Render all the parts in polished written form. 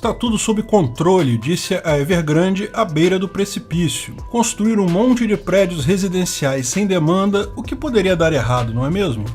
está tudo sob controle, disse a Evergrande à beira do precipício. Construir um monte de prédios residenciais sem demanda, o que poderia dar errado, não é mesmo?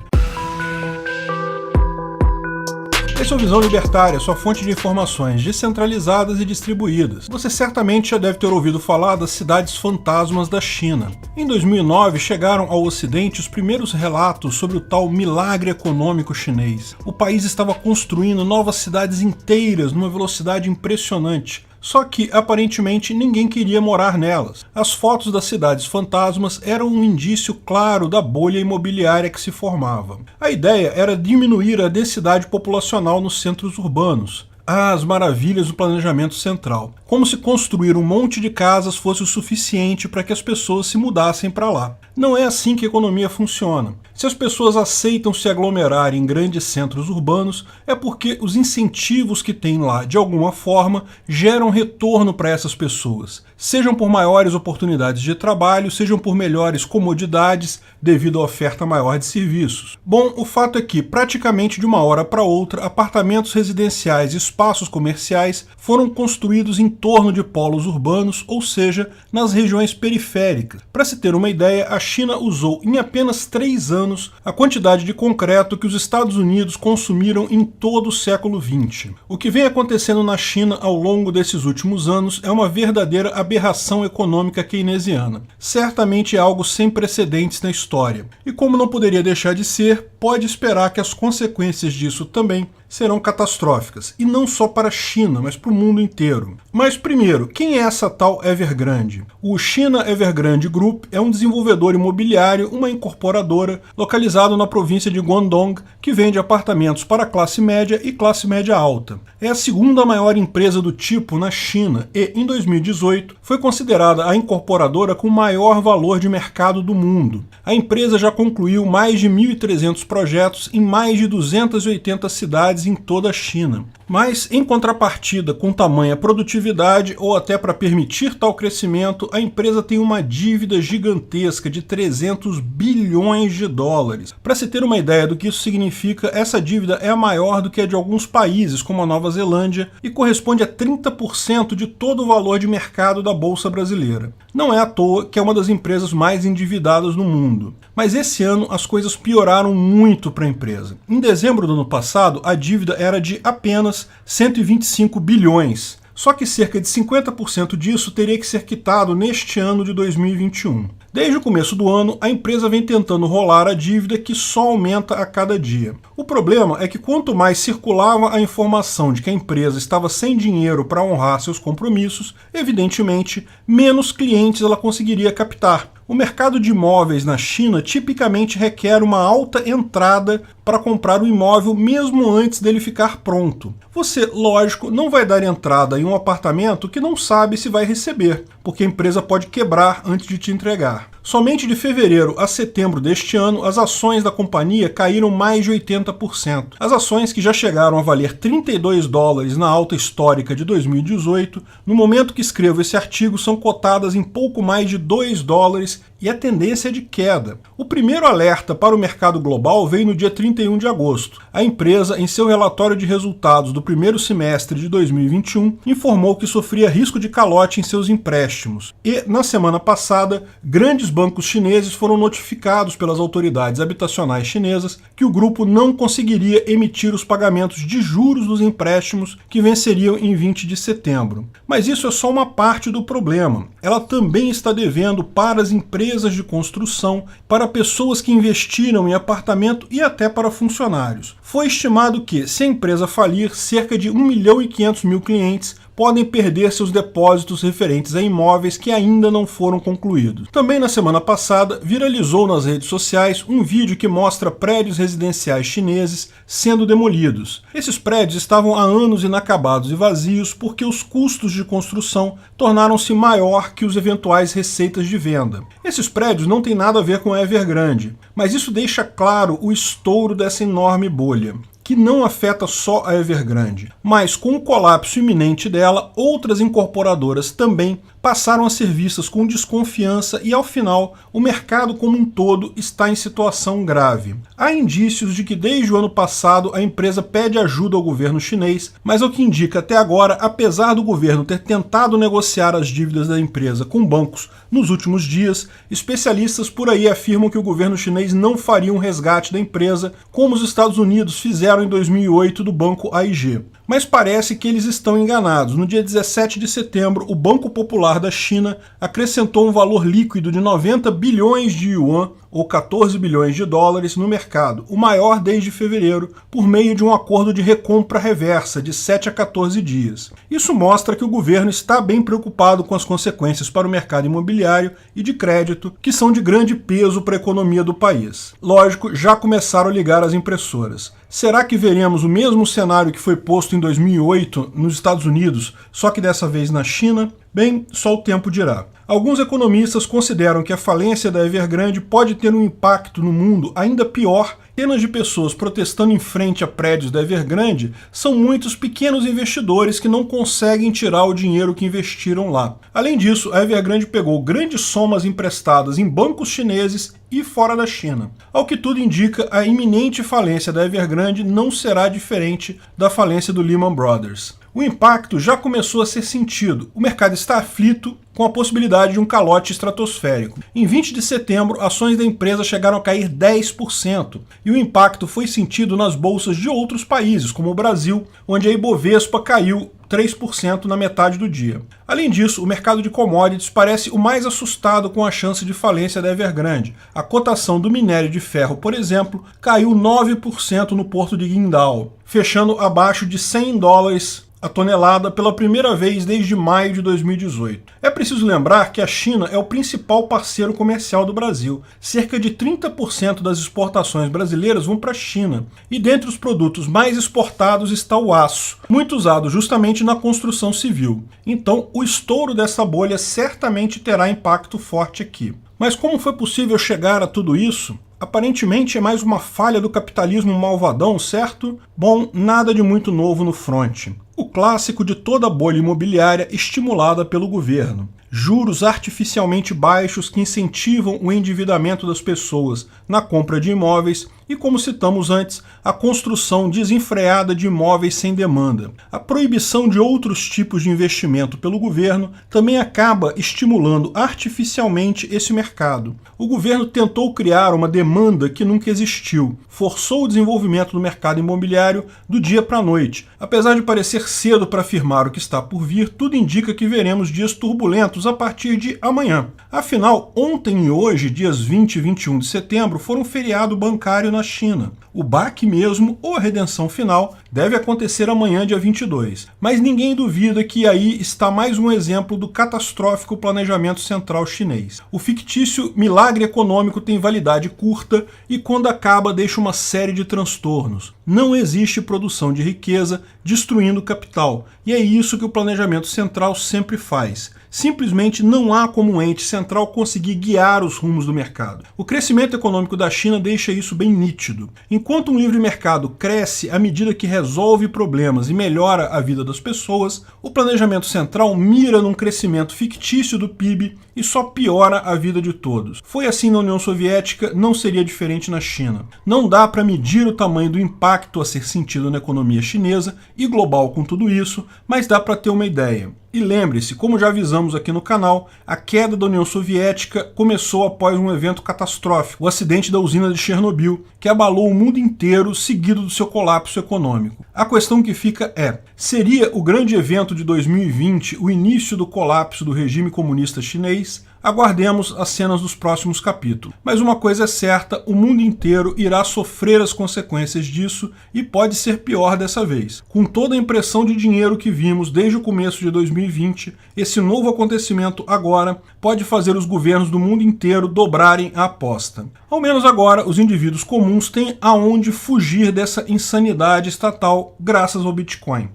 Esse é o Visão Libertária, sua fonte de informações descentralizadas e distribuídas. Você certamente já deve ter ouvido falar das cidades fantasmas da China. Em 2009, chegaram ao Ocidente os primeiros relatos sobre o tal milagre econômico chinês. O país estava construindo novas cidades inteiras numa velocidade impressionante. Só que, aparentemente, ninguém queria morar nelas. As fotos das cidades fantasmas eram um indício claro da bolha imobiliária que se formava. A ideia era diminuir a densidade populacional nos centros urbanos. As maravilhas do planejamento central. Como se construir um monte de casas fosse o suficiente para que as pessoas se mudassem para lá. Não é assim que a economia funciona. Se as pessoas aceitam se aglomerar em grandes centros urbanos, é porque os incentivos que têm lá, de alguma forma, geram retorno para essas pessoas. Sejam por maiores oportunidades de trabalho, sejam por melhores comodidades devido à oferta maior de serviços. Bom, o fato é que, praticamente de uma hora para outra, apartamentos residenciais e espaços comerciais foram construídos em torno de polos urbanos, ou seja, nas regiões periféricas. Para se ter uma ideia, a China usou em apenas 3 anos a quantidade de concreto que os Estados Unidos consumiram em todo o século XX. O que vem acontecendo na China ao longo desses últimos anos é uma verdadeira aberração econômica keynesiana. Certamente é algo sem precedentes na história. E como não poderia deixar de ser, pode esperar que as consequências disso também serão catastróficas, e não só para a China, mas para o mundo inteiro. Mas primeiro, quem é essa tal Evergrande? O China Evergrande Group é um desenvolvedor imobiliário, uma incorporadora, localizado na província de Guangdong, que vende apartamentos para classe média e classe média alta. É a segunda maior empresa do tipo na China e, em 2018, foi considerada a incorporadora com maior valor de mercado do mundo. A empresa já concluiu mais de 1.300 projetos em mais de 280 cidades em toda a China. Mas, em contrapartida com tamanha produtividade ou até para permitir tal crescimento, a empresa tem uma dívida gigantesca de 300 bilhões de dólares. Para se ter uma ideia do que isso significa, essa dívida é maior do que a de alguns países, como a Nova Zelândia, e corresponde a 30% de todo o valor de mercado da Bolsa Brasileira. Não é à toa que é uma das empresas mais endividadas no mundo. Mas esse ano as coisas pioraram muito para a empresa. Em dezembro do ano passado, a dívida era de apenas 125 bilhões. Só que cerca de 50% disso teria que ser quitado neste ano de 2021. Desde o começo do ano, a empresa vem tentando rolar a dívida que só aumenta a cada dia. O problema é que quanto mais circulava a informação de que a empresa estava sem dinheiro para honrar seus compromissos, evidentemente, menos clientes ela conseguiria captar. O mercado de imóveis na China tipicamente requer uma alta entrada para comprar o imóvel mesmo antes dele ficar pronto. Você, lógico, não vai dar entrada em um apartamento que não sabe se vai receber, porque a empresa pode quebrar antes de te entregar. Somente de fevereiro a setembro deste ano, as ações da companhia caíram mais de 80%. As ações que já chegaram a valer 32 dólares na alta histórica de 2018, no momento que escrevo esse artigo, são cotadas em pouco mais de 2 dólares e a tendência é de queda. O primeiro alerta para o mercado global veio no dia 31 de agosto. A empresa, em seu relatório de resultados do primeiro semestre de 2021, informou que sofria risco de calote em seus empréstimos. E, na semana passada, grandes bancos chineses foram notificados pelas autoridades habitacionais chinesas que o grupo não conseguiria emitir os pagamentos de juros dos empréstimos que venceriam em 20 de setembro. Mas isso é só uma parte do problema. Ela também está devendo para as empresas de construção, para pessoas que investiram em apartamento e até para funcionários. Foi estimado que, se a empresa falir, cerca de 1.500.000 clientes podem perder seus depósitos referentes a imóveis que ainda não foram concluídos. Também na semana passada, viralizou nas redes sociais um vídeo que mostra prédios residenciais chineses sendo demolidos. Esses prédios estavam há anos inacabados e vazios porque os custos de construção tornaram-se maior que os eventuais receitas de venda. Esses prédios não têm nada a ver com a Evergrande, mas isso deixa claro o estouro dessa enorme bolha, que não afeta só a Evergrande, mas com o colapso iminente dela, outras incorporadoras também passaram a ser vistas com desconfiança e, ao final, o mercado como um todo está em situação grave. Há indícios de que desde o ano passado a empresa pede ajuda ao governo chinês, mas ao que indica até agora, apesar do governo ter tentado negociar as dívidas da empresa com bancos nos últimos dias, especialistas por aí afirmam que o governo chinês não faria um resgate da empresa, como os Estados Unidos fizeram em 2008 do banco AIG. Mas parece que eles estão enganados. No dia 17 de setembro, o Banco Popular da China acrescentou um valor líquido de 90 bilhões de yuan, ou 14 bilhões de dólares, no mercado, o maior desde fevereiro, por meio de um acordo de recompra reversa de 7 a 14 dias. Isso mostra que o governo está bem preocupado com as consequências para o mercado imobiliário e de crédito, que são de grande peso para a economia do país. Lógico, já começaram a ligar as impressoras. Será que veremos o mesmo cenário que foi posto em 2008 nos Estados Unidos, só que dessa vez na China? Bem, só o tempo dirá. Alguns economistas consideram que a falência da Evergrande pode ter um impacto no mundo ainda pior. Centenas de pessoas protestando em frente a prédios da Evergrande são muitos pequenos investidores que não conseguem tirar o dinheiro que investiram lá. Além disso, a Evergrande pegou grandes somas emprestadas em bancos chineses e fora da China. Ao que tudo indica, a iminente falência da Evergrande não será diferente da falência do Lehman Brothers. O impacto já começou a ser sentido. O mercado está aflito com a possibilidade de um calote estratosférico. Em 20 de setembro, ações da empresa chegaram a cair 10%, e o impacto foi sentido nas bolsas de outros países, como o Brasil, onde a Ibovespa caiu 3% na metade do dia. Além disso, o mercado de commodities parece o mais assustado com a chance de falência da Evergrande. A cotação do minério de ferro, por exemplo, caiu 9% no porto de Qingdao, fechando abaixo de $100 a tonelada pela primeira vez desde maio de 2018. É preciso lembrar que a China é o principal parceiro comercial do Brasil. Cerca de 30% das exportações brasileiras vão para a China. E dentre os produtos mais exportados está o aço, muito usado justamente na construção civil. Então, o estouro dessa bolha certamente terá impacto forte aqui. Mas como foi possível chegar a tudo isso? Aparentemente é mais uma falha do capitalismo malvadão, certo? Bom, nada de muito novo no fronte. O clássico de toda a bolha imobiliária estimulada pelo governo. Juros artificialmente baixos que incentivam o endividamento das pessoas na compra de imóveis e, como citamos antes, a construção desenfreada de imóveis sem demanda. A proibição de outros tipos de investimento pelo governo também acaba estimulando artificialmente esse mercado. O governo tentou criar uma demanda que nunca existiu, forçou o desenvolvimento do mercado imobiliário do dia para a noite. Apesar de parecer cedo para afirmar o que está por vir, tudo indica que veremos dias turbulentos a partir de amanhã. Afinal, ontem e hoje, dias 20 e 21 de setembro, foram feriado bancário na China. O baque mesmo, ou a redenção final, deve acontecer amanhã, dia 22. Mas ninguém duvida que aí está mais um exemplo do catastrófico planejamento central chinês. O fictício milagre econômico tem validade curta e, quando acaba, deixa uma série de transtornos. Não existe produção de riqueza, destruindo o capital. E é isso que o planejamento central sempre faz. Simplesmente não há como um ente central conseguir guiar os rumos do mercado. O crescimento econômico da China deixa isso bem nítido. Enquanto um livre mercado cresce à medida que resolve problemas e melhora a vida das pessoas, o planejamento central mira num crescimento fictício do PIB e só piora a vida de todos. Foi assim na União Soviética, não seria diferente na China. Não dá para medir o tamanho do impacto a ser sentido na economia chinesa e global com tudo isso, mas dá para ter uma ideia. E lembre-se, como já avisamos aqui no canal, a queda da União Soviética começou após um evento catastrófico, o acidente da usina de Chernobyl, que abalou o mundo inteiro, seguido do seu colapso econômico. A questão que fica é, seria o grande evento de 2020 o início do colapso do regime comunista chinês? Aguardemos as cenas dos próximos capítulos. Mas uma coisa é certa, o mundo inteiro irá sofrer as consequências disso e pode ser pior dessa vez. Com toda a impressão de dinheiro que vimos desde o começo de 2020, esse novo acontecimento agora pode fazer os governos do mundo inteiro dobrarem a aposta. Ao menos agora, os indivíduos comuns têm aonde fugir dessa insanidade estatal graças ao Bitcoin.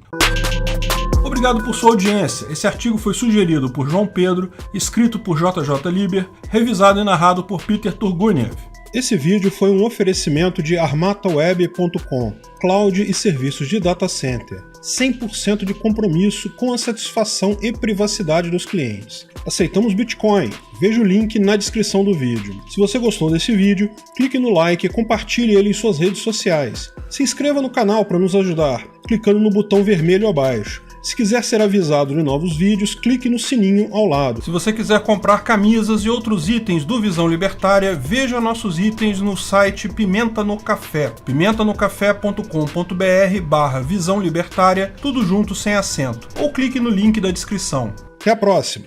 Obrigado por sua audiência. Esse artigo foi sugerido por João Pedro, escrito por JJ Liber, revisado e narrado por Peter Turguniev. Esse vídeo foi um oferecimento de armataweb.com, cloud e serviços de data center. 100% de compromisso com a satisfação e privacidade dos clientes. Aceitamos Bitcoin. Veja o link na descrição do vídeo. Se você gostou desse vídeo, clique no like e compartilhe ele em suas redes sociais. Se inscreva no canal para nos ajudar, clicando no botão vermelho abaixo. Se quiser ser avisado de novos vídeos, clique no sininho ao lado. Se você quiser comprar camisas e outros itens do Visão Libertária, veja nossos itens no site Pimenta no Café, pimentanocafé.com.br/Visão Libertária, tudo junto sem acento, ou clique no link da descrição. Até a próxima!